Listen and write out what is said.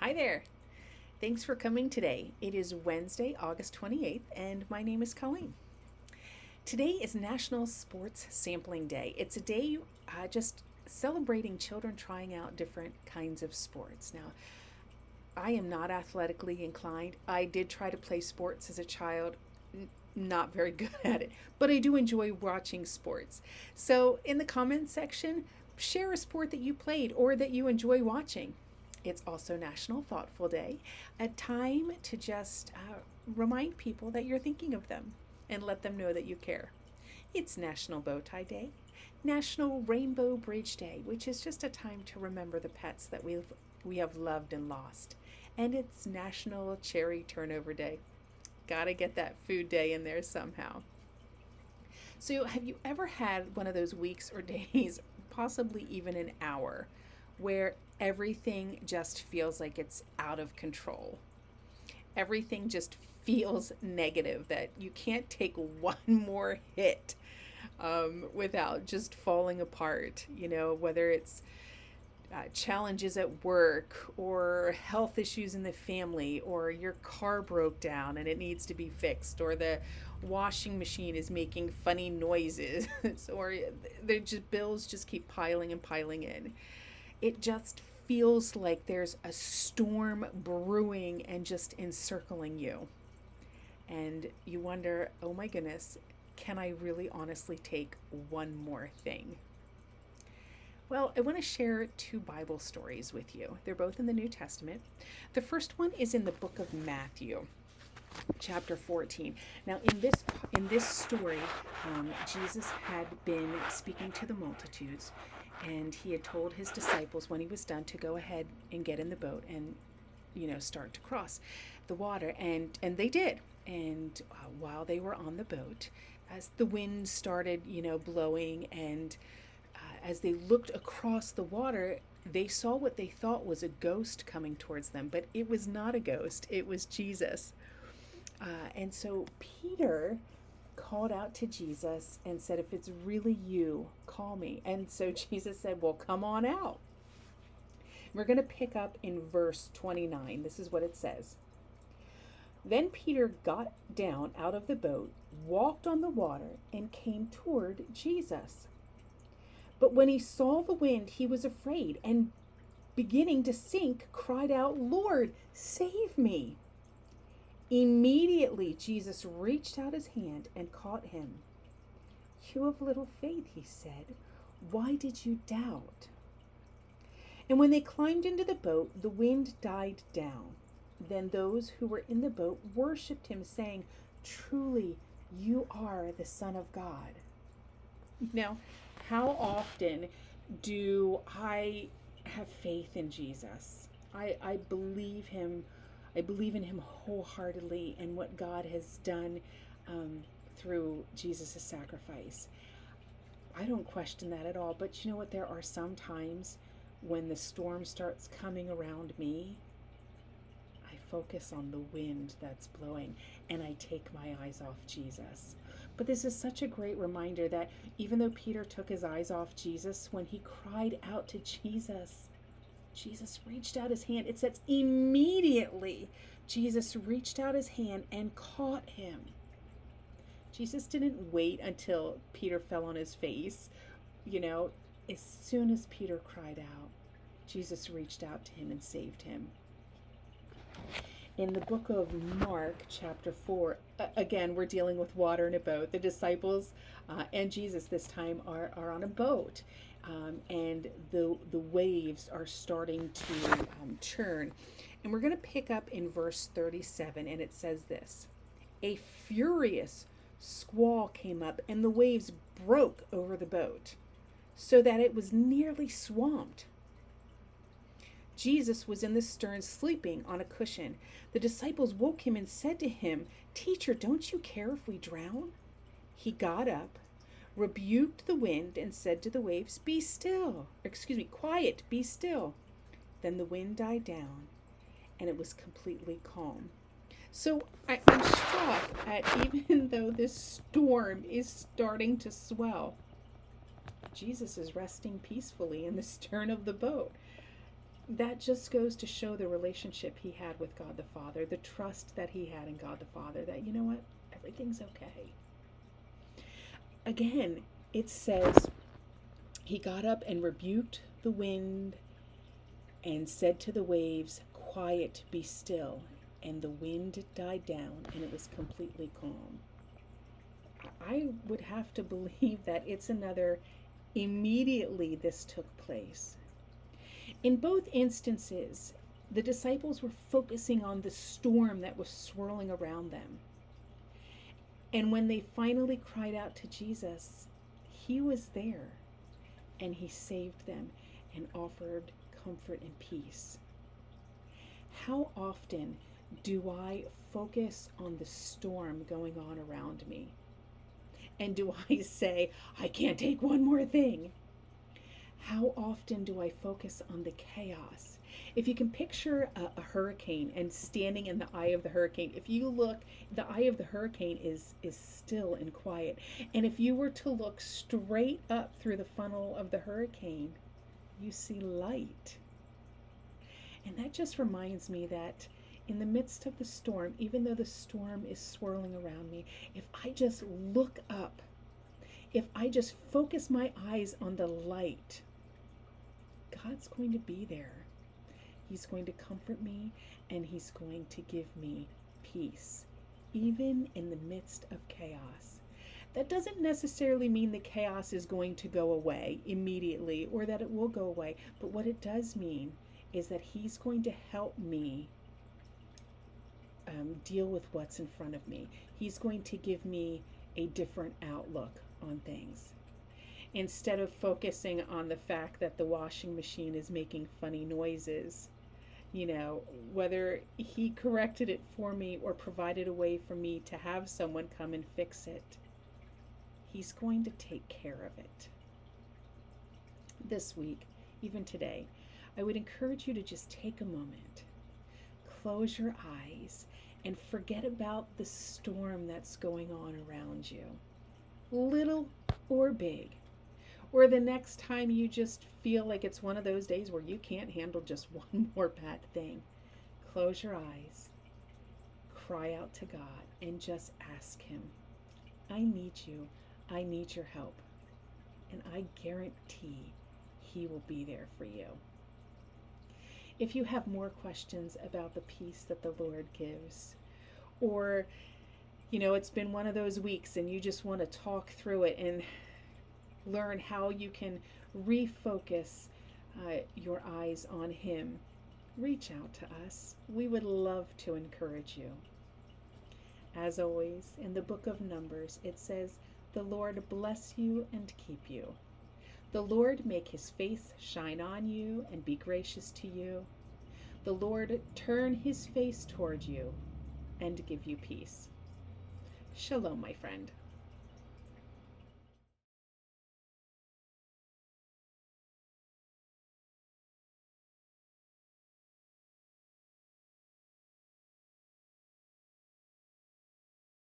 Hi there. Thanks for coming today. It is Wednesday, August 28th, and my name is Colleen. Today is National Sports Sampling Day. It's a day just celebrating children trying out different kinds of sports. Now, I am not athletically inclined. I did try to play sports as a child, not very good at it, but I do enjoy watching sports. So, in the comments section, share a sport that you played or that you enjoy watching. It's also National Thoughtful Day, a time to just remind people that you're thinking of them and let them know that you care. It's National Bow Tie Day, National Rainbow Bridge Day, which is just a time to remember the pets that we have loved and lost. And it's National Cherry Turnover Day. Gotta get that food day in there somehow. So, have you ever had one of those weeks or days, possibly even an hour, where everything just feels like it's out of control? Everything just feels negative, that you can't take one more hit without just falling apart. Whether it's challenges at work or health issues in the family, or your car broke down and it needs to be fixed, or the washing machine is making funny noises, or bills just keep piling and piling in. It just feels like there's a storm brewing and just encircling you. And you wonder, oh my goodness, can I really honestly take one more thing? Well, I want to share two Bible stories with you. They're both in the New Testament. The first one is in the book of Matthew, chapter 14. Now, in this story, Jesus had been speaking to the multitudes, and he had told his disciples when he was done to go ahead and get in the boat and start to cross the water, and they did. And while they were on the boat, as the wind started blowing, and as they looked across the water, they saw what they thought was a ghost coming towards them, but it was not a ghost. It was Jesus. And so Peter called out to Jesus and said, "If it's really you, call me." And so Jesus said, "Well, come on out." We're going to pick up in verse 29. This is what it says. Then Peter got down out of the boat, walked on the water, and came toward Jesus. But when he saw the wind, he was afraid, and beginning to sink, cried out, "Lord, save me." Immediately Jesus reached out his hand and caught him. "You of little faith," he said, "why did you doubt?" And when they climbed into the boat, the wind died down. Then those who were in the boat worshipped him, saying, "Truly, you are the Son of God." Now, how often do I have faith in Jesus? I believe him. I believe in him wholeheartedly and what God has done through Jesus' sacrifice. I don't question that at all. But you know what? There are some times when the storm starts coming around me, I focus on the wind that's blowing and I take my eyes off Jesus. But this is such a great reminder that even though Peter took his eyes off Jesus, when he cried out to Jesus, Jesus reached out his hand. It says immediately Jesus reached out his hand and caught him. Jesus didn't wait until Peter fell on his face. As soon as Peter cried out, Jesus reached out to him and saved him. In the book of Mark, chapter 4, again, we're dealing with water in a boat. The disciples and Jesus this time are on a boat, and the waves are starting to churn. And we're going to pick up in verse 37, and it says this: "A furious squall came up, and the waves broke over the boat, so that it was nearly swamped. Jesus was in the stern sleeping on a cushion. The disciples woke him and said to him, 'Teacher, don't you care if we drown?' He got up, rebuked the wind, and said to the waves, 'Be still.' Quiet, be still." Then the wind died down, and it was completely calm. So I'm shocked at, even though this storm is starting to swell, Jesus is resting peacefully in the stern of the boat. that just goes to show the relationship he had with God the Father, the trust that he had in God the Father, that, you know what, everything's okay. Again, it says, he got up and rebuked the wind and said to the waves, "Quiet, be still." And the wind died down and it was completely calm. I would have to believe that it's another immediately this took place. In both instances, the disciples were focusing on the storm that was swirling around them. And when they finally cried out to Jesus, he was there and he saved them and offered comfort and peace. How often do I focus on the storm going on around me? And do I say, I can't take one more thing? How often do I focus on the chaos? If you can picture a hurricane and standing in the eye of the hurricane, if you look, the eye of the hurricane is still and quiet. And if you were to look straight up through the funnel of the hurricane, you see light. And that just reminds me that in the midst of the storm, even though the storm is swirling around me, if I just look up, if I just focus my eyes on the light, God's going to be there. He's going to comfort me and he's going to give me peace, even in the midst of chaos. That doesn't necessarily mean the chaos is going to go away immediately or that it will go away, but what it does mean is that he's going to help me deal with what's in front of me. He's going to give me a different outlook on things. Instead of focusing on the fact that the washing machine is making funny noises, whether he corrected it for me or provided a way for me to have someone come and fix it, he's going to take care of it. This week, even today, I would encourage you to just take a moment, close your eyes, and forget about the storm that's going on around you, little or big. Or the next time you just feel like it's one of those days where you can't handle just one more bad thing, close your eyes, cry out to God, and just ask him, I need you. I need your help. And I guarantee he will be there for you. If you have more questions about the peace that the Lord gives, or, it's been one of those weeks and you just want to talk through it and learn how you can refocus your eyes on him, reach out to us. We would love to encourage you. As always, in the book of Numbers, it says, "The Lord bless you and keep you. The Lord make his face shine on you and be gracious to you. The Lord turn his face toward you and give you peace." Shalom, my friend.